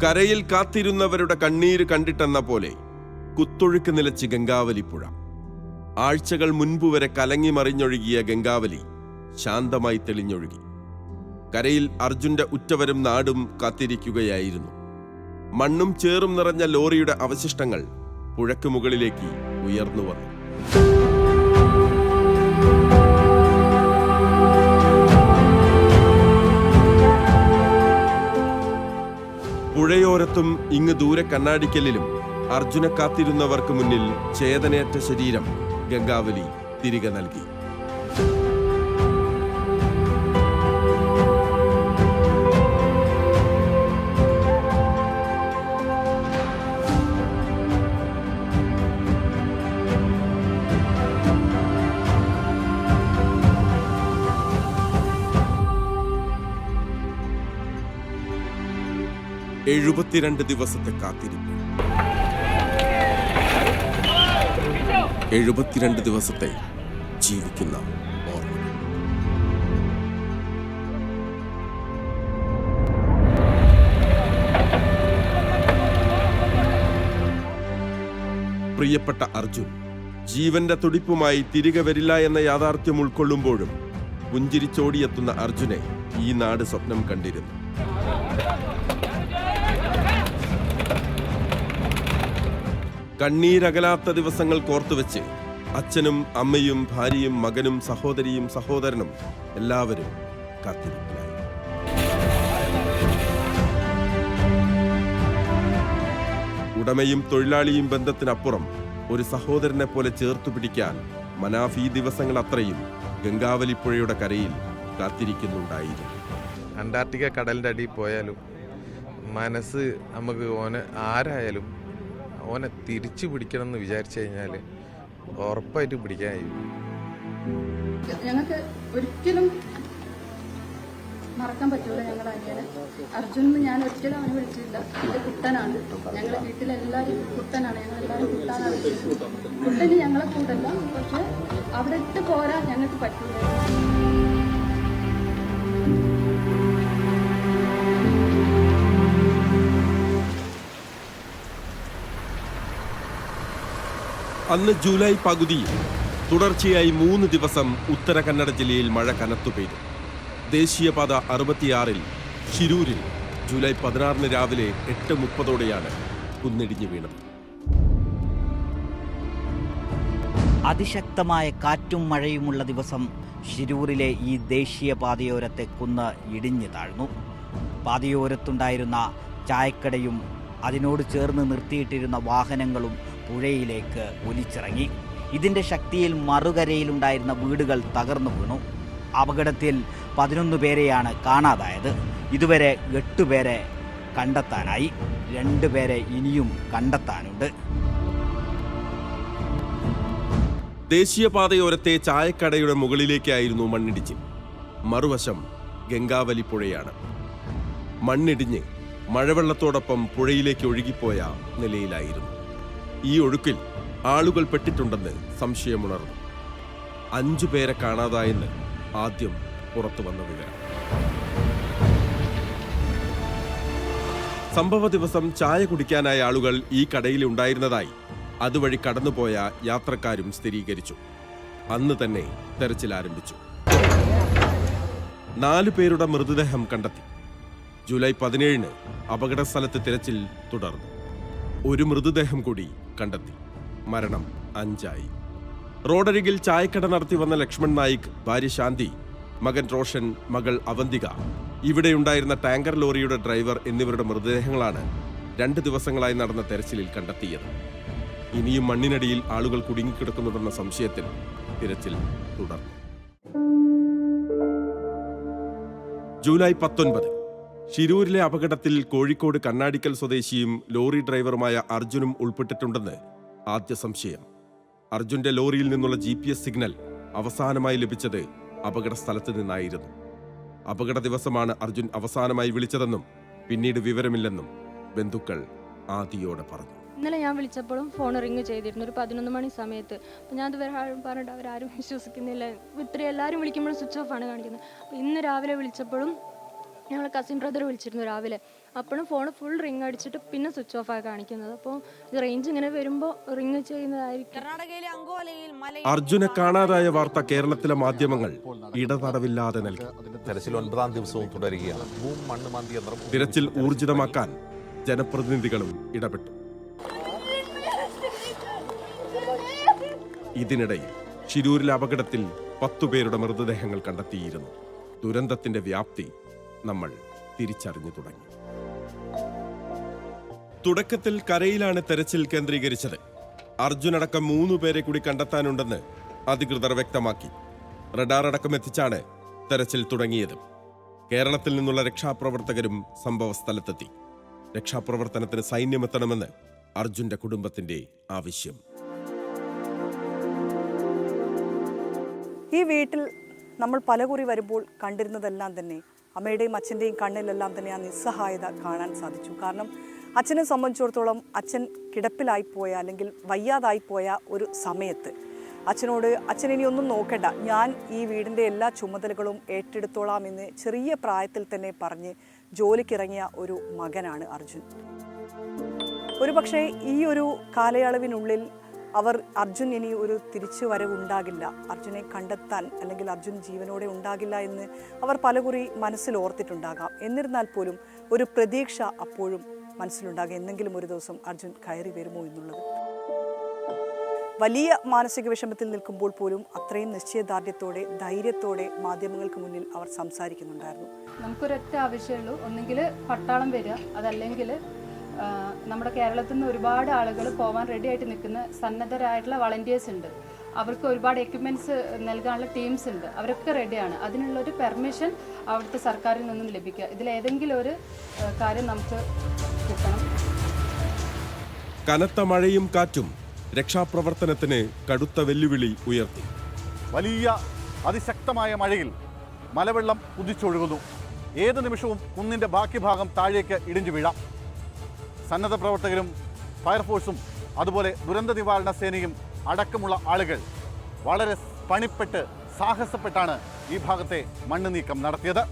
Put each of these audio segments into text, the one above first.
കരയിൽ കാത്തിരുന്നവരുടെ കണ്ണീര് കണ്ടിട്ടെന്ന പോലെ കുത്തൊഴുക്ക് നിലച്ച് ഗംഗാവലിപ്പുഴ. ആഴ്ചകൾ മുൻപ് വരെ കലങ്ങി മറിഞ്ഞൊഴുകിയ ഗംഗാവലി ശാന്തമായി തെളിഞ്ഞൊഴുകി. കരയിൽ അർജുന്റെ ഉറ്റവരും നാടും കാത്തിരിക്കുകയായിരുന്നു. മണ്ണും ചേറും നിറഞ്ഞ ലോറിയുടെ അവശിഷ്ടങ്ങൾ പുഴയ്ക്ക് മുകളിലേക്ക് ഉയർന്നു വന്നു. പുഴയോരത്തും ഇങ്ങ് ദൂരെ കണ്ണാടിക്കലിലും അർജുനെ കാത്തിരുന്നവർക്ക് മുന്നിൽ ചേതനയറ്റ ശരീരം ഗംഗാവലി തിരികെ നൽകി. എഴുപത്തിരണ്ട് ദിവസത്തെ കാത്തിരിപ്പ്, 72 ദിവസത്തെ ജീവിക്കുന്ന ഓർമ്മ. പ്രിയപ്പെട്ട അർജുൻ ജീവന്റെ തുടിപ്പുമായി തിരികെ വരില്ല എന്ന യാഥാർത്ഥ്യം ഉൾക്കൊള്ളുമ്പോഴും പുഞ്ചിരിച്ചോടിയെത്തുന്ന അർജുനെ ഈ നാട് സ്വപ്നം കണ്ടിരുന്നു. കണ്ണീരകലാത്ത ദിവസങ്ങൾ കോർത്തുവെച്ച് അച്ഛനും അമ്മയും ഭാര്യയും മകനും സഹോദരിയും സഹോദരനും എല്ലാവരും കാത്തിരിപ്പിലായി. ഉടമയും തൊഴിലാളിയും ബന്ധത്തിനപ്പുറം ഒരു സഹോദരനെ പോലെ ചേർത്തു പിടിക്കാൻ മനാഫ് ഈ ദിവസങ്ങൾ അത്രയും ഗംഗാവലിപ്പുഴയുടെ കരയിൽ കാത്തിരിക്കുന്നുണ്ടായിരുന്നു. അന്റാർട്ടിക്ക കടലിൻ്റെ അടിയിൽ പോയാലും മനസ്സ് നമുക്ക് ആരായാലും ഓനെ തിരിച്ചു പിടിക്കണം എന്ന് വിചാരിച്ചു കഴിഞ്ഞാൽ ഉറപ്പായിട്ട് പിടിക്കാൻ കഴിയും. ഞങ്ങൾക്ക് ഒരിക്കലും മറക്കാൻ പറ്റൂല ഞങ്ങളുടെ അനിയനെ. അർജുനെന്ന് ഞാൻ ഒരിക്കലും അവനെ വിളിച്ചിട്ടില്ല. എൻ്റെ കുട്ടനാണ്. ഞങ്ങളുടെ വീട്ടിലെല്ലാവരും കുട്ടനാണ്. ഞങ്ങളെല്ലാവരും കുട്ടാനാണ് വിളിച്ചത്. കുട്ടന് ഞങ്ങളെ കൂടല്ല, പക്ഷെ അവിടെ ഇട്ട് പോരാൻ ഞങ്ങൾക്ക് പറ്റൂല. അന്ന് ജൂലൈ പകുതിയിൽ തുടർച്ചയായി 3 ദിവസം ഉത്തര കന്നഡ ജില്ലയിൽ മഴ കനത്തു പെയ്തു. ദേശീയപാത 66 ഷിരൂരിൽ ജൂലൈ 16 രാവിലെ 8:30 കുന്നിടിഞ്ഞു വീണത്. അതിശക്തമായ കാറ്റും മഴയുമുള്ള ദിവസം ഷിരൂരിലെ ഈ ദേശീയപാതയോരത്തെ കുന്ന് ഇടിഞ്ഞു താഴ്ന്നു. പാതയോരത്തുണ്ടായിരുന്ന ചായക്കടയും അതിനോട് ചേർന്ന് നിർത്തിയിട്ടിരുന്ന വാഹനങ്ങളും പുഴയിലേക്ക് ഒലിച്ചിറങ്ങി. ഇതിൻ്റെ ശക്തിയിൽ മറുകരയിലുണ്ടായിരുന്ന വീടുകൾ തകർന്നു വീണു. അപകടത്തിൽ 11 പേരെയാണ് കാണാതായത്. ഇതുവരെ 8 പേരെ കണ്ടെത്താനായി. 2 പേരെ ഇനിയും കണ്ടെത്താനുണ്ട്. ദേശീയപാതയോരത്തെ ചായക്കടയുടെ മുകളിലേക്കായിരുന്നു മണ്ണിടിച്ചിൽ. മറുവശം ഗംഗാവലിപ്പുഴയാണ്. മണ്ണിടിഞ്ഞ് മഴവെള്ളത്തോടൊപ്പം പുഴയിലേക്ക് ഒഴുകിപ്പോയ നിലയിലായിരുന്നു. ഈ ഒഴുക്കിൽ ആളുകൾ പെട്ടിട്ടുണ്ടെന്ന് സംശയമുണർന്നു. 5 പേരെ കാണാതായെന്ന് ആദ്യം പുറത്തു വന്ന വിവരം. സംഭവ ദിവസം ചായ കുടിക്കാനായ ആളുകൾ ഈ കടയിൽ ഉണ്ടായിരുന്നതായി അതുവഴി കടന്നുപോയ യാത്രക്കാരും സ്ഥിരീകരിച്ചു. അന്ന് തന്നെ തെരച്ചിൽ ആരംഭിച്ചു. 4 പേരുടെ മൃതദേഹം കണ്ടെത്തി. ജൂലൈ 17 അപകട സ്ഥലത്ത് തിരച്ചിൽ തുടർന്നു. ഒരു മൃതദേഹം കൂടി കണ്ടെത്തി. മരണം 5 റോഡരികിൽ ചായക്കട നടത്തി വന്ന ലക്ഷ്മൺ നായിക്, ഭാര്യ ശാന്തി, മകൻ റോഷൻ, മകൾ അവന്തിക, ഇവിടെയുണ്ടായിരുന്ന ടാങ്കർ ലോറിയുടെ ഡ്രൈവർ എന്നിവരുടെ മൃതദേഹങ്ങളാണ് 2 ദിവസങ്ങളായി നടന്ന തെരച്ചിലിൽ കണ്ടെത്തിയത്. ഇനിയും മണ്ണിനടിയിൽ ആളുകൾ കുടുങ്ങിക്കിടക്കുന്നുണ്ടെന്ന സംശയത്തിൽ തിരച്ചിൽ തുടർന്നു. ജൂലൈ 19 ഷിരൂരിലെ അപകടത്തിൽ കോഴിക്കോട് കണ്ണാടിക്കൽ സ്വദേശിയും ലോറി ഡ്രൈവറുമായ അർജുനും ഉൾപ്പെട്ടിട്ടുണ്ടെന്ന് ആദ്യ സംശയം. അർജുന്റെ ലോറിയിൽ നിന്നുള്ള GPS സിഗ്നൽ അവസാനമായി ലഭിച്ചത് അപകട സ്ഥലത്ത് നിന്നായിരുന്നു. അപകട ദിവസമാണ് അർജുൻ അവസാനമായി വിളിച്ചതെന്നും പിന്നീട് വിവരമില്ലെന്നും ബന്ധുക്കൾ ആദിയോടെ പറഞ്ഞു. ഇന്നലെ ഞാൻ വിളിച്ചപ്പോഴും ഫോൺ റിങ് ചെയ്തിരുന്നു, ഒരു 11 മണി സമയത്ത്. അപ്പോൾ ഞാൻ അതുവരെ പറഞ്ഞിട്ട് അവരാരും വിശ്വസിക്കുന്നില്ല. ഇത്രയും എല്ലാവരും വിളിക്കുമ്പോഴും സ്വിച്ച് ഓഫ് ആണ് കാണിക്കുന്നത്. അപ്പോൾ ഇന്ന് രാവിലെ വിളിച്ചപ്പോഴും ഞങ്ങൾ കസിൻ ബ്രദർ വിളിച്ചിരുന്നു രാവിലെ. അപ്പോഴും ഫോൺ ഫുൾ റിങ് അടിച്ചിട്ട് പിന്നെ സ്വിച്ച് ഓഫ് ആയി കാണിക്കുന്നത്. അപ്പോൾ റേഞ്ച് ഇങ്ങനെ വരുമ്പോൾ റിങ് ചെയ്യുന്നതായിരിക്കും. അർജുനെ കാണാതായ വാർത്ത കേരളത്തിലെ മാധ്യമങ്ങൾ ഇടതടവില്ലാതെ നൽകി. തെരച്ചിൽ 9ാം ദിവസവും തുടരുകയാണ്. മണ്ണ് മാന്തി യന്ത്രം തിരച്ചിൽ ഊർജിതമാക്കാൻ ജനപ്രതിനിധികളും ഇടപെട്ടു. ഇതിനിടയിൽ ശിരൂരിലെ അപകടത്തിൽ 10 പേരുടെ മൃതദേഹങ്ങൾ കണ്ടെത്തിയിരുന്നു. ദുരന്തത്തിന്റെ വ്യാപ്തി നമ്മൾ തിരിച്ചറിഞ്ഞു തുടങ്ങി. തുടക്കത്തിൽ കരയിലാണ് തെരച്ചിൽ കേന്ദ്രീകരിച്ചത്. അർജുനടക്കം 3 പേരെ കൂടി കണ്ടെത്താനുണ്ടെന്ന് അധികൃതർ വ്യക്തമാക്കി. റഡാർ അടക്കം എത്തിച്ചാണ് തെരച്ചിൽ തുടങ്ങിയത്. കേരളത്തിൽ നിന്നുള്ള രക്ഷാപ്രവർത്തകരും സംഭവ സ്ഥലത്തെത്തി. രക്ഷാപ്രവർത്തനത്തിന് സൈന്യമെത്തണമെന്ന് അർജുന്റെ കുടുംബത്തിന്റെ ആവശ്യം. ഈ വീട്ടിൽ നമ്മൾ പലകുറി വരുമ്പോൾ കണ്ടിരുന്നതെല്ലാം തന്നെ അമ്മയുടെയും അച്ഛൻ്റെയും കണ്ണിലെല്ലാം തന്നെ ആ നിസ്സഹായത കാണാൻ സാധിച്ചു. കാരണം അച്ഛനെ സംബന്ധിച്ചിടത്തോളം അച്ഛൻ കിടപ്പിലായിപ്പോയ അല്ലെങ്കിൽ വയ്യാതായിപ്പോയ ഒരു സമയത്ത് അച്ഛൻ ഇനി ഒന്നും നോക്കണ്ട, ഞാൻ ഈ വീടിൻ്റെ എല്ലാ ചുമതലകളും ഏറ്റെടുത്തോളാം എന്ന് ചെറിയ പ്രായത്തിൽ തന്നെ പറഞ്ഞ് ജോലിക്കിറങ്ങിയ ഒരു മകനാണ് അർജുൻ. ഒരുപക്ഷെ ഈ ഒരു കാലയളവിനുള്ളിൽ അർജുൻ ഇനി ഒരു തിരിച്ചു വരവുണ്ടാകില്ല, അർജുനെ കണ്ടെത്താൻ അല്ലെങ്കിൽ അർജുൻ ജീവനോടെ ഉണ്ടാകില്ല എന്ന് അവർ പലകുറി മനസ്സിൽ ഓർത്തിട്ടുണ്ടാകാം. എന്നിരുന്നാൽ പോലും ഒരു പ്രതീക്ഷ അപ്പോഴും മനസ്സിലുണ്ടാകും, എന്നെങ്കിലും ഒരു ദിവസം അർജുൻ കയറി വരുമോ എന്നുള്ളത്. വലിയ മാനസിക വിഷമത്തിൽ നിൽക്കുമ്പോൾ പോലും അത്രയും നിശ്ചയദാർഢ്യത്തോടെ ധൈര്യത്തോടെ മാധ്യമങ്ങൾക്ക് മുന്നിൽ അവർ സംസാരിക്കുന്നുണ്ടായിരുന്നു. നമുക്കൊരൊറ്റ ആവശ്യമുള്ളൂ, ഒന്നെങ്കിൽ പട്ടാളം വരിക, അതല്ലെങ്കിൽ നമ്മുടെ കേരളത്തിൽ നിന്ന് ഒരുപാട് ആളുകൾ പോകാൻ റെഡി ആയിട്ട് നിൽക്കുന്ന സന്നദ്ധരായിട്ടുള്ള വളണ്ടിയേഴ്സ് ഉണ്ട്. അവർക്ക് ഒരുപാട് എക്യുപ്മെൻറ്റ്സ് നൽകാനുള്ള ടീംസ് ഉണ്ട്. അവരൊക്കെ റെഡിയാണ്. അതിനുള്ളൊരു പെർമിഷൻ അവിടുത്തെ സർക്കാരിൽ നിന്നും ലഭിക്കുക. ഇതിലേതെങ്കിലും ഒരു കാര്യം നമുക്ക് കിട്ടണം. കനത്ത മഴയും കാറ്റും രക്ഷാപ്രവർത്തനത്തിന് കടുത്ത വെല്ലുവിളി ഉയർത്തി. വലിയ അതിശക്തമായ മഴയിൽ മലവെള്ളം കുതിച്ചൊഴുകുന്നു. ഏത് നിമിഷവും കുന്നിൻ്റെ ബാക്കി ഭാഗം താഴേക്ക് ഇടിഞ്ഞു വീഴാം. സന്നദ്ധ പ്രവർത്തകരും ഫയർഫോഴ്സും അതുപോലെ ദുരന്ത നിവാരണ സേനയും അടക്കമുള്ള ആളുകൾ വളരെ പണിപ്പെട്ട് സാഹസപ്പെട്ടാണ് ഈ ഭാഗത്തെ മണ്ണ് നീക്കം നടത്തിയത്.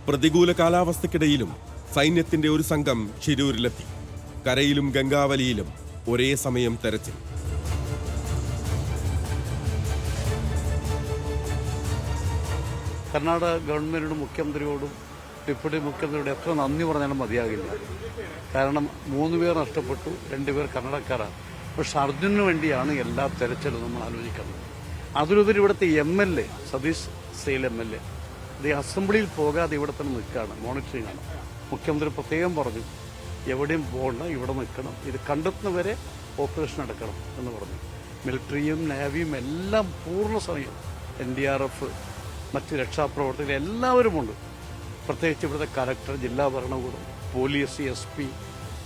പ്രതികൂല കാലാവസ്ഥയ്ക്കിടയിലും സൈന്യത്തിന്റെ ഒരു സംഘം ശിരൂരിലെത്തി. കരയിലും ഗംഗാവലിയിലും ഒരേ സമയം തെരച്ചിൽ. കർണാടക ഗവൺമെൻറ്റിനോടും മുഖ്യമന്ത്രിയോടും ഡെപ്യൂട്ടി മുഖ്യമന്ത്രിയോട് എത്ര നന്ദി പറഞ്ഞാലും മതിയാകില്ല. കാരണം 3 പേർ നഷ്ടപ്പെട്ടു, 2 പേർ കന്നഡക്കാരാണ്. പക്ഷെ അർജുനു വേണ്ടിയാണ് എല്ലാ തെരച്ചിലും നമ്മൾ ആലോചിക്കുന്നത്. അതിലുപരി ഇവിടുത്തെ MLA സതീഷ് സെയിൽ MLA ഇത് അസംബ്ലിയിൽ പോകാതെ ഇവിടെ തന്നെ നിൽക്കുകയാണ്, മോണിറ്ററിംഗ് ആണ്. മുഖ്യമന്ത്രി പ്രത്യേകം പറഞ്ഞു, എവിടെയും പോകണ്ട, ഇവിടെ നിൽക്കണം, ഇത് കണ്ടെത്തുന്നവരെ ഓപ്പറേഷൻ എടുക്കണം എന്ന് പറഞ്ഞു. മിലിറ്ററിയും നേവിയും എല്ലാം പൂർണ്ണ സമയം, NDRF മറ്റ് രക്ഷാപ്രവർത്തകർ എല്ലാവരുമുണ്ട്. പ്രത്യേകിച്ച് ഇവിടുത്തെ കലക്ടർ, ജില്ലാ ഭരണകൂടം, പോലീസ്, SP,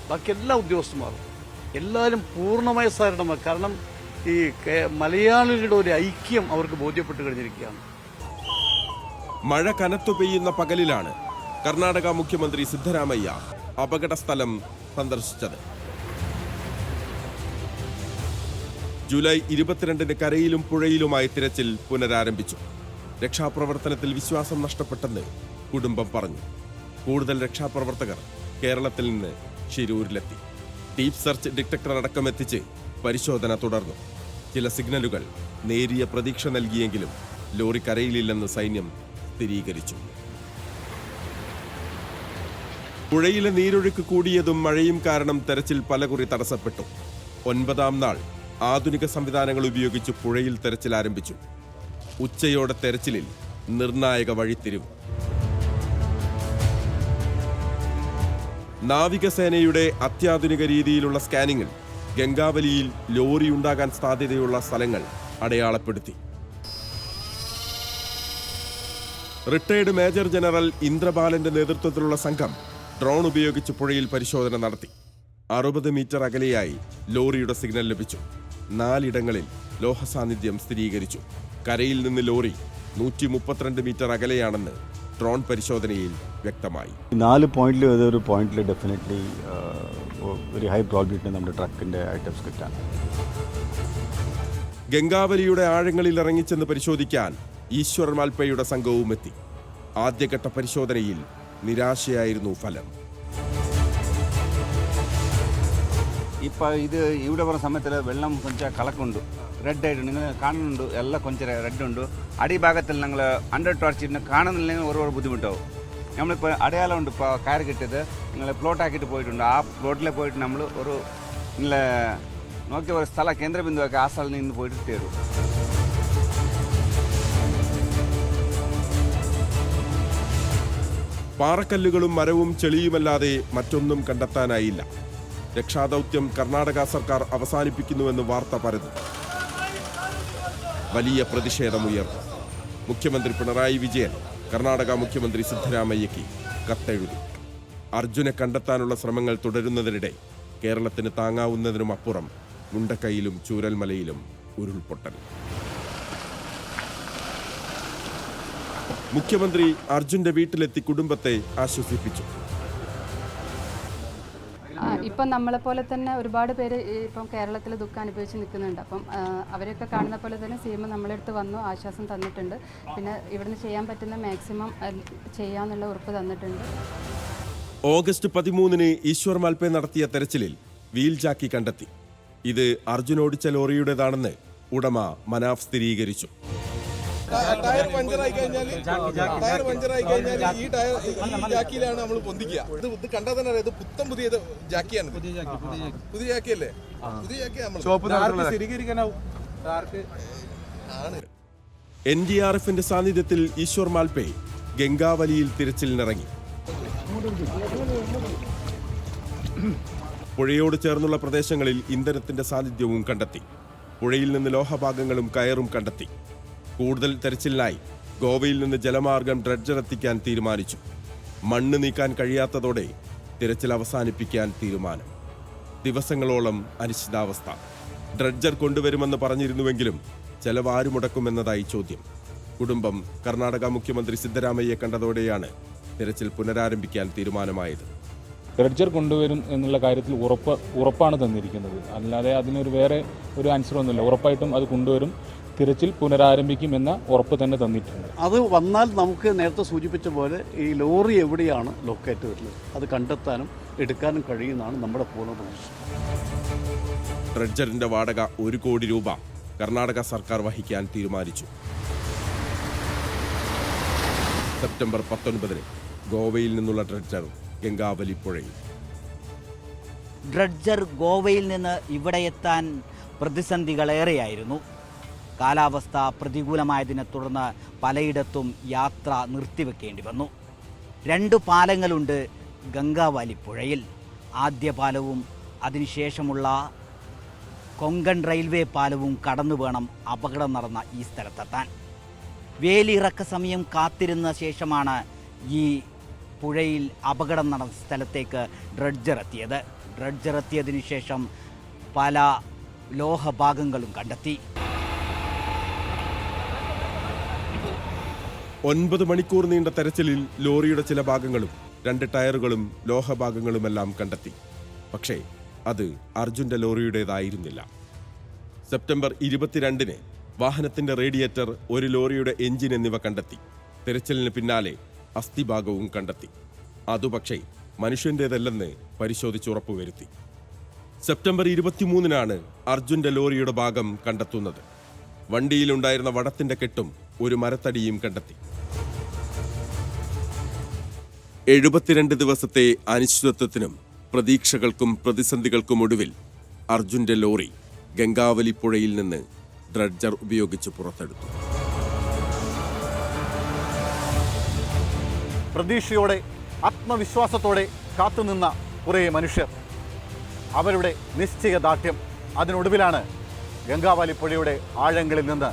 ബാക്കി എല്ലാ ഉദ്യോഗസ്ഥന്മാരും എല്ലാവരും പൂർണ്ണമായ സഹകരണം. കാരണം ഈ മലയാളികളുടെ ഒരു ഐക്യം അവർക്ക് ബോധ്യപ്പെട്ട് കഴിഞ്ഞിരിക്കുകയാണ്. മഴ കനത്തു പെയ്യുന്ന പകലിലാണ് കർണാടക മുഖ്യമന്ത്രി സിദ്ധരാമയ്യ അപകട സ്ഥലം സന്ദർശിച്ചത്. ജൂലൈ 22-ന് കരയിലും പുഴയിലുമായി തിരച്ചിൽ പുനരാരംഭിച്ചു. രക്ഷാപ്രവർത്തനത്തിൽ വിശ്വാസം നഷ്ടപ്പെട്ടെന്ന് കുടുംബം പറഞ്ഞു. കൂടുതൽ രക്ഷാപ്രവർത്തകർ കേരളത്തിൽ നിന്ന് ശിരൂരിലെത്തി. ഡീപ് സെർച്ച് ഡിറ്റക്ടർ അടക്കം എത്തിച്ച് പരിശോധന തുടർന്നു. ചില സിഗ്നലുകൾ നേരിയ പ്രതീക്ഷ നൽകിയെങ്കിലും ലോറി കരയിലില്ലെന്ന് സൈന്യം സ്ഥിരീകരിച്ചു. പുഴയിലെ നീരൊഴുക്ക് കൂടിയതും മഴയും കാരണം തെരച്ചിൽ പലകുറി തടസ്സപ്പെട്ടു. 9ാം നാൾ ആധുനിക സംവിധാനങ്ങൾ ഉപയോഗിച്ച് പുഴയിൽ തെരച്ചിൽ ആരംഭിച്ചു. ഉച്ചയോടെ തെരച്ചിലിൽ നിർണായക വഴിത്തിരിവ്. നാവികസേനയുടെ അത്യാധുനിക രീതിയിലുള്ള സ്കാനിങ്ങിൽ ഗംഗാവലിയിൽ ലോറി ഉണ്ടാകാൻ സാധ്യതയുള്ള സ്ഥലങ്ങൾ അടയാളപ്പെടുത്തി. റിട്ടയർഡ് മേജർ ജനറൽ ഇന്ദ്രബാലന്റെ നേതൃത്വത്തിലുള്ള സംഘം ഡ്രോൺ ഉപയോഗിച്ച് പുഴയിൽ പരിശോധന നടത്തി. 60 മീറ്റർ അകലെയായി ലോറിയുടെ സിഗ്നൽ ലഭിച്ചു. 4 ഇടങ്ങളിൽ ലോഹസാന്നിധ്യം സ്ഥിരീകരിച്ചു. കരയിൽ നിന്ന് ലോറി 132 മീറ്റർ അകലെയാണെന്ന് ഡ്രോൺ പരിശോധനയിൽ വ്യക്തമായി. 4 പോയിന്റിൽ ഏതൊരു പോയിന്റിൽ ഡെഫിനറ്റ്ലി ഒരു ഹൈ പ്രോബിലിറ്റി നമ്മുടെ ട്രക്കിന്റെ ഐറ്റംസ് കിട്ടാൻ. ഗംഗാവലിയുടെ ആഴങ്ങളിൽ ഇറങ്ങിച്ചെന്ന് പരിശോധിക്കാൻ ഈശ്വർ മാൽപ്പയുടെ സംഘവും എത്തി. ആദ്യഘട്ട പരിശോധനയിൽ നിരാശയായിരുന്നു ഫലം. ഇപ്പോൾ ഇത് ഇവിടെ പറഞ്ഞ സമയത്തിൽ വെള്ളം കൊഞ്ചം കളക്കുണ്ട്, റെഡ് ആയിട്ട് നിങ്ങൾ കാണുന്നുണ്ട്, എല്ലാം കൊഞ്ചം റെഡ് ഉണ്ട്. അടിഭാഗത്തിൽ ഞങ്ങൾ അണ്ടർ ടോർച്ച് കാണുന്നില്ലെങ്കിൽ ഓരോ ബുദ്ധിമുട്ടാവും. നമ്മളിപ്പോൾ അടയാളമുണ്ട്, ഇപ്പോൾ കയറ് കിട്ടിയത് നിങ്ങൾ പ്ലോട്ടാക്കിയിട്ട് പോയിട്ടുണ്ട്. ആ പ്ലോട്ടിൽ പോയിട്ട് നമ്മൾ ഒരു നിങ്ങൾ നോക്കിയ ഒരു സ്ഥല കേന്ദ്രബിന്ദുവാക്കി ആ സ്ഥലത്ത് നിന്ന് പോയിട്ട് തരും. പാറക്കല്ലുകളും മരവും ചെളിയുമല്ലാതെ മറ്റൊന്നും കണ്ടെത്താനായില്ല. രക്ഷാദൗത്യം കർണാടക സർക്കാർ അവസാനിപ്പിക്കുന്നുവെന്ന് വാർത്ത പരന്നു. വലിയ പ്രതിഷേധമുയർന്നു. മുഖ്യമന്ത്രി പിണറായി വിജയൻ കർണാടക മുഖ്യമന്ത്രി സിദ്ധരാമയ്യയ്ക്ക് കത്തെഴുതി. അർജുനെ കണ്ടെത്താനുള്ള ശ്രമങ്ങൾ തുടരുന്നതിനിടെ കേരളത്തിന് താങ്ങാവുന്നതിനുമപ്പുറം മുണ്ടക്കൈയിലും ചൂരൽമലയിലും ഉരുൾപൊട്ടൽ. മുഖ്യമന്ത്രി അർജുന്റെ വീട്ടിലെത്തി കുടുംബത്തെ ആശ്വസിപ്പിച്ചു. ഇപ്പം നമ്മളെപ്പോലെ തന്നെ ഒരുപാട് പേര് ഇപ്പം കേരളത്തിൽ ദുഃഖം അനുഭവിച്ച് നിൽക്കുന്നുണ്ട്. അപ്പം അവരെയൊക്കെ കാണുന്ന പോലെ തന്നെ CM നമ്മളെ അടുത്ത് വന്നു, ആശ്വാസം തന്നിട്ടുണ്ട്. പിന്നെ ഇവിടുന്ന് ചെയ്യാൻ പറ്റുന്ന മാക്സിമം ചെയ്യാമെന്നുള്ള ഉറപ്പ് തന്നിട്ടുണ്ട്. ഓഗസ്റ്റ് 13 ഈശ്വർ മാൽപേ നടത്തിയ തെരച്ചിലിൽ വീൽ ജാക്കി കണ്ടെത്തി. ഇത് അർജുൻ ഓടിച്ച ലോറിയുടേതാണെന്ന് ഉടമ മനാഫ് സ്ഥിരീകരിച്ചു. ടയർ പഞ്ചറായി കഴിഞ്ഞാൽ ഈ ജാക്കിയിലാണ് നമ്മൾ പൊന്തിക്കുക. ഇത് കണ്ടാൽ തന്നെ അറിയാം, ഇത് പുത്തൻ പുതിയ ജാക്കിയാണ്. പുതിയ ജാക്കിയല്ലേ? പുതിയ ജാക്കിയാണ്. സ്ഥിരീകരിക്കാനാവും. NDRFന്റെ സാന്നിധ്യത്തിൽ ഈശ്വർ മാൽപേ ഗംഗാവലിയിൽ തിരച്ചിലിനിറങ്ങി. പുഴയോട് ചേർന്നുള്ള പ്രദേശങ്ങളിൽ ഇന്ധനത്തിന്റെ സാന്നിധ്യവും കണ്ടെത്തി. പുഴയിൽ നിന്ന് ലോഹഭാഗങ്ങളും കയറും കണ്ടെത്തി. കൂടുതൽ തെരച്ചിലിനായി ഗോവയിൽ നിന്ന് ജലമാർഗം ഡ്രഡ്ജർ എത്തിക്കാൻ തീരുമാനിച്ചു. മണ്ണ് നീക്കാൻ കഴിയാത്തതോടെ തിരച്ചിൽ അവസാനിപ്പിക്കാൻ തീരുമാനം. ദിവസങ്ങളോളം അനിശ്ചിതാവസ്ഥ. ഡ്രഡ്ജർ കൊണ്ടുവരുമെന്ന് പറഞ്ഞിരുന്നുവെങ്കിലും ചെലവാരു മുടക്കുമെന്നതായി ചോദ്യം. കുടുംബം കർണാടക മുഖ്യമന്ത്രി സിദ്ധരാമയ്യെ കണ്ടതോടെയാണ് തിരച്ചിൽ പുനരാരംഭിക്കാൻ തീരുമാനമായത്. ഡ്രഡ്ജർ കൊണ്ടുവരും എന്നുള്ള കാര്യത്തിൽ ഉറപ്പാണ് തന്നിരിക്കുന്നത്. അല്ലാതെ അതിനൊരു വേറെ ഒരു ആൻസറൊന്നുമില്ല. ഉറപ്പായിട്ടും അത് കൊണ്ടുവരും, തിരച്ചിൽ പുനരാരംഭിക്കുമെന്ന ഉറപ്പ് തന്നെ തന്നിട്ടുണ്ട്. അത് വന്നാൽ നമുക്ക് നേരത്തെ സൂചിപ്പിച്ച പോലെ ഈ ലോറി എവിടെയാണ് ലൊക്കേറ്റ് വരുന്നത് അത് കണ്ടെത്താനും എടുക്കാനും കഴിയുന്നതാണ് നമ്മുടെ പൂർണ്ണ പ്രതീക്ഷ. ഡ്രഡ്ജറിന്റെ വാടക 1 കോടി രൂപ കർണാടക സർക്കാർ വഹിക്കാൻ തീരുമാനിച്ചു. സെപ്റ്റംബർ 19 ഗോവയിൽ നിന്നുള്ള ഡ്രഡ്ജർ ഗംഗാവലി പുഴയിൽ. ഡ്രഡ്ജർ ഗോവയിൽ നിന്ന് ഇവിടെ എത്താൻ പ്രതിസന്ധികളേറെയായിരുന്നു. കാലാവസ്ഥ പ്രതികൂലമായതിനെ തുടർന്ന് പലയിടത്തും യാത്ര നിർത്തിവെക്കേണ്ടി വന്നു. 2 പാലങ്ങളുണ്ട് ഗംഗാവാലി പുഴയിൽ. ആദ്യ പാലവും അതിനുശേഷമുള്ള കൊങ്കൺ റെയിൽവേ പാലവും കടന്നു വേണം അപകടം നടന്ന ഈ സ്ഥലത്തെത്താൻ. വേലിയിറക്ക സമയം കാത്തിരുന്ന ശേഷമാണ് ഈ പുഴയിൽ അപകടം നടന്ന സ്ഥലത്തേക്ക് ഡ്രഡ്ജർ എത്തിയത്. ഡ്രഡ്ജർ എത്തിയതിനു ശേഷം പല ലോഹഭാഗങ്ങളും കണ്ടെത്തി. 9 മണിക്കൂർ നീണ്ട തെരച്ചിലിൽ ലോറിയുടെ ചില ഭാഗങ്ങളും 2 ടയറുകളും ലോഹഭാഗങ്ങളുമെല്ലാം കണ്ടെത്തി. പക്ഷേ അത് അർജുന്റെ ലോറിയുടേതായിരുന്നില്ല. സെപ്റ്റംബർ 22 വാഹനത്തിന്റെ റേഡിയേറ്റർ, ഒരു ലോറിയുടെ എഞ്ചിൻ എന്നിവ കണ്ടെത്തി. തെരച്ചിലിന് പിന്നാലെ അസ്ഥിഭാഗവും കണ്ടെത്തി. അതു പക്ഷേ മനുഷ്യൻ്റേതല്ലെന്ന് പരിശോധിച്ച് ഉറപ്പുവരുത്തി. സെപ്റ്റംബർ 23 അർജുന്റെ ലോറിയുടെ ഭാഗം കണ്ടെത്തുന്നത്. വണ്ടിയിലുണ്ടായിരുന്ന വടത്തിന്റെ കെട്ടും ഒരു മരത്തടിയും കണ്ടെത്തി. 72 ദിവസത്തെ അനിശ്ചിതത്വത്തിനും പ്രതീക്ഷകൾക്കും പ്രതിസന്ധികൾക്കും ഒടുവിൽ അർജുന്റെ ലോറി ഗംഗാവലി പുഴയിൽ നിന്ന് ഡ്രഡ്ജർ ഉപയോഗിച്ച് പുറത്തെടുത്തു. പ്രതീക്ഷയോടെ ആത്മവിശ്വാസത്തോടെ കാത്തുനിന്ന കുറേ മനുഷ്യർ, അവരുടെ നിശ്ചയദാർഢ്യം, അതിനൊടുവിലാണ് ഗംഗാവലി പുഴയുടെ ആഴങ്ങളിൽ നിന്ന്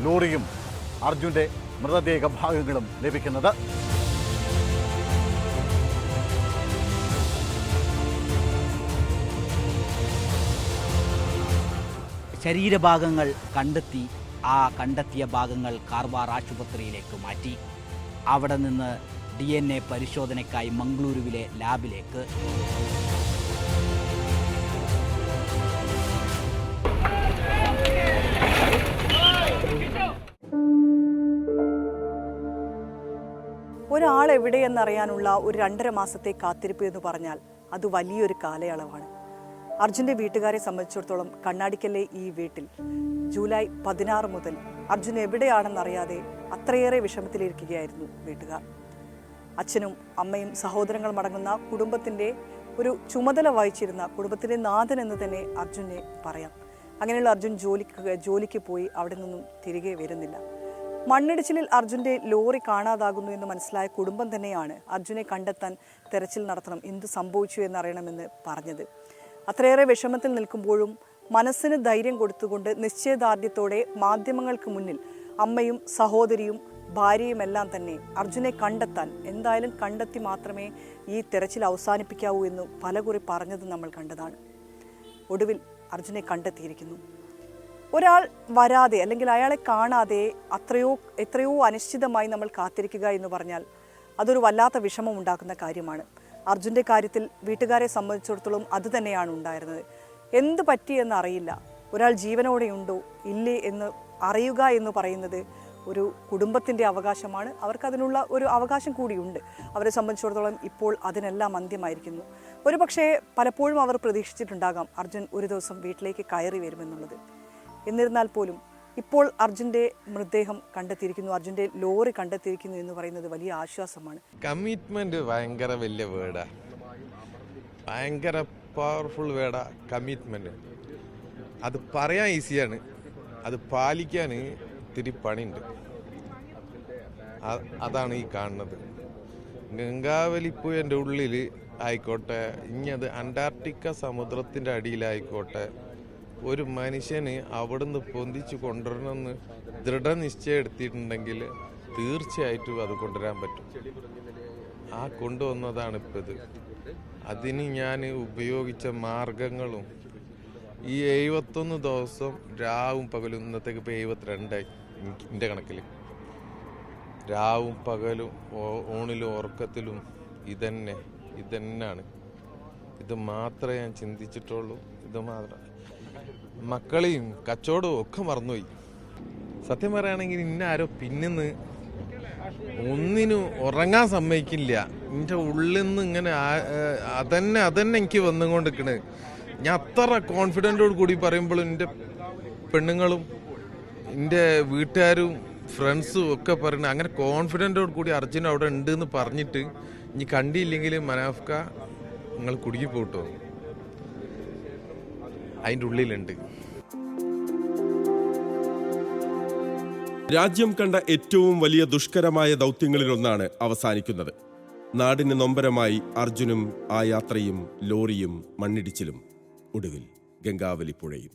ലോറിയും അർജുൻ്റെ മൃതദേഹ ഭാഗങ്ങളും ലഭിക്കുന്നത്. ശരീരഭാഗങ്ങൾ കണ്ടെത്തി. ആ കണ്ടെത്തിയ ഭാഗങ്ങൾ കാർവാർ ആശുപത്രിയിലേക്ക് മാറ്റി. അവിടെ നിന്ന് DNA പരിശോധനയ്ക്കായി മംഗളൂരുവിലെ ലാബിലേക്ക്. ഒരാൾ എവിടെയെന്നറിയാനുള്ള ഒരു 2.5 മാസത്തെ കാത്തിരിപ്പ് എന്ന് പറഞ്ഞാൽ അത് വലിയൊരു കാലയളവാണ്. അർജുൻ്റെ വീട്ടുകാരെ സംബന്ധിച്ചിടത്തോളം കണ്ണാടിക്കല്ലെ ഈ വീട്ടിൽ ജൂലൈ 16 മുതൽ അർജുൻ എവിടെയാണെന്നറിയാതെ അത്രയേറെ വിഷമത്തിലിരിക്കുകയായിരുന്നു വീട്ടുകാർ. അച്ഛനും അമ്മയും സഹോദരങ്ങളും അടങ്ങുന്ന കുടുംബത്തിൻ്റെ ഒരു ചുമതല വഹിച്ചിരുന്ന കുടുംബത്തിൻ്റെ നാഥൻ എന്ന് തന്നെ അർജുനെ പറയാം. അങ്ങനെയുള്ള അർജുൻ ജോലിക്ക് പോയി അവിടെ നിന്നും തിരികെ വരുന്നില്ല. മണ്ണിടിച്ചിലിൽ അർജുൻ്റെ ലോറി കാണാതാകുന്നു എന്ന് മനസ്സിലായ കുടുംബം തന്നെയാണ് അർജുനെ കണ്ടെത്താൻ തെരച്ചിൽ നടത്തണം, എന്ത് സംഭവിച്ചു എന്നറിയണമെന്ന് പറഞ്ഞത്. അത്രയേറെ വിഷമത്തിൽ നിൽക്കുമ്പോഴും മനസ്സിന് ധൈര്യം കൊടുത്തുകൊണ്ട് നിശ്ചയദാർഢ്യത്തോടെ മാധ്യമങ്ങൾക്ക് മുന്നിൽ അമ്മയും സഹോദരിയും ഭാര്യയുമെല്ലാം തന്നെ അർജുനെ കണ്ടെത്താൻ, എന്തായാലും കണ്ടെത്തി മാത്രമേ ഈ തെരച്ചിൽ അവസാനിപ്പിക്കാവൂ എന്ന് പലകുറി പറഞ്ഞത് നമ്മൾ കണ്ടതാണ്. ഒടുവിൽ അർജുനെ കണ്ടെത്തിയിരിക്കുന്നു. ഒരാൾ വരാതെ അല്ലെങ്കിൽ അയാളെ കാണാതെ എത്രയോ അനിശ്ചിതമായി നമ്മൾ കാത്തിരിക്കുക എന്ന് പറഞ്ഞാൽ അതൊരു വല്ലാത്ത വിഷമം ഉണ്ടാക്കുന്ന കാര്യമാണ്. അർജുൻ്റെ കാര്യത്തിൽ വീട്ടുകാരെ സംബന്ധിച്ചിടത്തോളം അതുതന്നെയാണ് ഉണ്ടായിരുന്നത്. എന്ത് പറ്റിയെന്ന് അറിയില്ല, ഒരാൾ ജീവനോടെയുണ്ടോ ഇല്ലേ എന്ന് അറിയുക എന്ന് പറയുന്നത് ഒരു കുടുംബത്തിൻ്റെ അവകാശമാണ്. അവർക്കതിനുള്ള ഒരു അവകാശം കൂടിയുണ്ട്. അവരെ സംബന്ധിച്ചിടത്തോളം ഇപ്പോൾ അതിനെല്ലാം അന്ത്യമായിരിക്കുന്നു. ഒരു പക്ഷേ പലപ്പോഴും അവർ പ്രതീക്ഷിച്ചിട്ടുണ്ടാകാം അർജുൻ ഒരു ദിവസം വീട്ടിലേക്ക് കയറി വരുമെന്നുള്ളത്. എന്നിരുന്നാൽ പോലും ഇപ്പോൾ അർജുൻ്റെ മൃതദേഹം കണ്ടെത്തിയിരിക്കുന്നു, അർജുൻ്റെ ലോറി കണ്ടെത്തിയിരിക്കുന്നു എന്ന് പറയുന്നത് വലിയ ആശ്വാസമാണ്. കമ്മിറ്റ്മെന്റ് ഭയങ്കര വലിയ വേർഡാ, ഭയങ്കര പവർഫുൾ വേർഡാ കമ്മിറ്റ്മെന്റ്. അത് പറയാൻ ഈസിയാണ്, അത് പാലിക്കാൻ ഇത്തിരി പണിയുണ്ട്. അതാണ് ഈ കാണുന്നത്. ഗംഗാവലിപ്പുഴൻ്റെ ഉള്ളിൽ ആയിക്കോട്ടെ, ഇനി അത് അന്റാർട്ടിക്ക സമുദ്രത്തിൻ്റെ അടിയിലായിക്കോട്ടെ, ഒരു മനുഷ്യന് അവിടുന്ന് പൊന്തിച്ച് കൊണ്ടുവരണമെന്ന് ദൃഢനിശ്ചയം എടുത്തിട്ടുണ്ടെങ്കിൽ തീർച്ചയായിട്ടും അത് കൊണ്ടുവരാൻ പറ്റും. ആ കൊണ്ടുവന്നതാണ് ഇപ്പം ഇത്. അതിന് ഞാൻ ഉപയോഗിച്ച മാർഗങ്ങളും ഈ 71 ദിവസം രാവും പകലും, ഇന്നത്തേക്ക് ഇപ്പോൾ 72ആയി എൻ്റെ കണക്കിൽ, രാവും പകലും ഊണിലും ഉറക്കത്തിലും ഇതന്നെയാണ്. ഇത് മാത്രമേ ഞാൻ ചിന്തിച്ചിട്ടുള്ളൂ. ഇത് മാത്രം. മക്കളെയും കച്ചവടവും ഒക്കെ മറന്നുപോയി. സത്യം പറയുകയാണെങ്കിൽ ഇന്നാരോ പിന്നിന്ന് ഒന്നിനും ഉറങ്ങാൻ സമ്മതിക്കില്ല. എൻ്റെ ഉള്ളിൽ നിന്ന് ഇങ്ങനെ അതന്നെ എനിക്ക് വന്നുകൊണ്ടിരിക്കണത്. ഞാൻ അത്ര കോൺഫിഡൻറ്റോട് കൂടി പറയുമ്പോഴും എൻ്റെ പെണ്ണുങ്ങളും എൻ്റെ വീട്ടുകാരും ഫ്രണ്ട്സും ഒക്കെ പറയുന്നത് അങ്ങനെ കോൺഫിഡൻറ്റോട് കൂടി അർജുൻ അവിടെ ഉണ്ട് എന്ന് പറഞ്ഞിട്ട് ഇനി കണ്ടില്ലെങ്കിൽ മനാഫ്ക നിങ്ങൾ കുടുങ്ങി പോട്ടോ, അതിൻ്റെ ഉള്ളിലുണ്ട്. രാജ്യം കണ്ട ഏറ്റവും വലിയ ദുഷ്കരമായ ദൗത്യങ്ങളിലൊന്നാണ് അവസാനിക്കുന്നത്. നാടിന് നൊമ്പരമായി അർജുനും ആ യാത്രയും ലോറിയും മണ്ണിടിച്ചിലും ഒടുവിൽ ഗംഗാവലിപ്പുഴയും.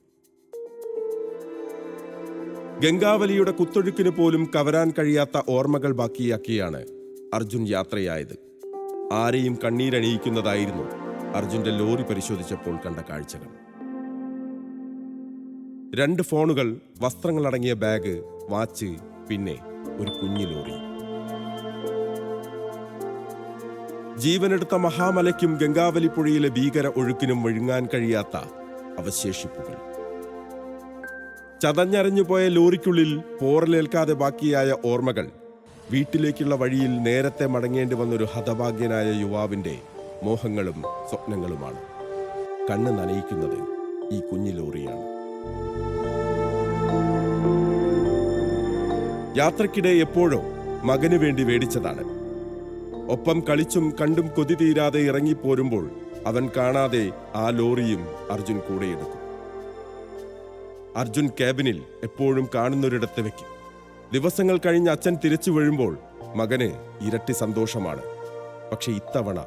ഗംഗാവലിയുടെ കുത്തൊഴുക്കിന് പോലും കവരാൻ കഴിയാത്ത ഓർമ്മകൾ ബാക്കിയാക്കിയാണ് അർജുൻ യാത്രയായത്. ആരെയും കണ്ണീരണിയിക്കുന്നതായിരുന്നു അർജുന്റെ ലോറി പരിശോധിച്ചപ്പോൾ കണ്ട കാഴ്ചകൾ. 2 ഫോണുകൾ, വസ്ത്രങ്ങളടങ്ങിയ ബാഗ്, വാച്ച്, പിന്നെ ഒരു കുഞ്ഞു ലോറി. ജീവനെടുത്ത മഹാമലയ്ക്കും ഗംഗാവലിപ്പുഴയിലെ ഭീകര ഒഴുക്കിനും വിഴുങ്ങാൻ കഴിയാത്ത അവശേഷിപ്പുകൾ. ചതഞ്ഞരഞ്ഞുപോയ ലോറിക്കുള്ളിൽ പോറലേൽക്കാതെ ബാക്കിയായ ഓർമ്മകൾ. വീട്ടിലേക്കുള്ള വഴിയിൽ നേരത്തെ മടങ്ങേണ്ടി വന്നൊരു ഹതഭാഗ്യനായ യുവാവിന്റെ മോഹങ്ങളും സ്വപ്നങ്ങളുമാണ്. കണ്ണ് നനയിക്കുന്നത് ഈ കുഞ്ഞു ലോറിയാണ്. യാത്രക്കിടെ എപ്പോഴോ മകന് വേണ്ടി മേടിച്ചതാണ്. ഒപ്പം കളിച്ചും കണ്ടും കൊതി തീരാതെ ഇറങ്ങിപ്പോരുമ്പോൾ അവൻ കാണാതെ ആ ലോറിയും അർജുൻ കൂടെയെടുക്കും. അർജുൻ ക്യാബിനിൽ എപ്പോഴും കാണുന്നൊരിടത്ത് വെക്കും. ദിവസങ്ങൾ കഴിഞ്ഞ് അച്ഛൻ തിരിച്ചു വീഴുമ്പോൾ മകന് ഇരട്ടി സന്തോഷമാണ്. പക്ഷെ ഇത്തവണ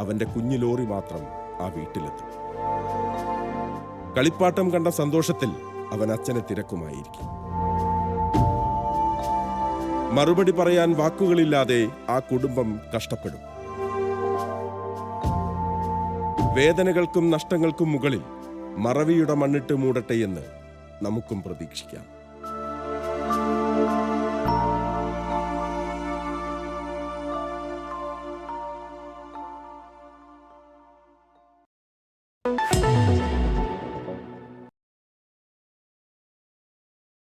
അവന്റെ കുഞ്ഞു ലോറി മാത്രം ആ വീട്ടിലെത്തും. കളിപ്പാട്ടം കണ്ട സന്തോഷത്തിൽ അവൻ അച്ഛനെ തിരക്കുമായിരിക്കും. മറുപടി പറയാൻ വാക്കുകളില്ലാതെ ആ കുടുംബം കഷ്ടപ്പെടും. വേദനകൾക്കും നഷ്ടങ്ങൾക്കും മുകളിൽ മറവിയുടെ മണ്ണിട്ട് മൂടട്ടെ എന്ന് നമുക്കും പ്രതീക്ഷിക്കാം.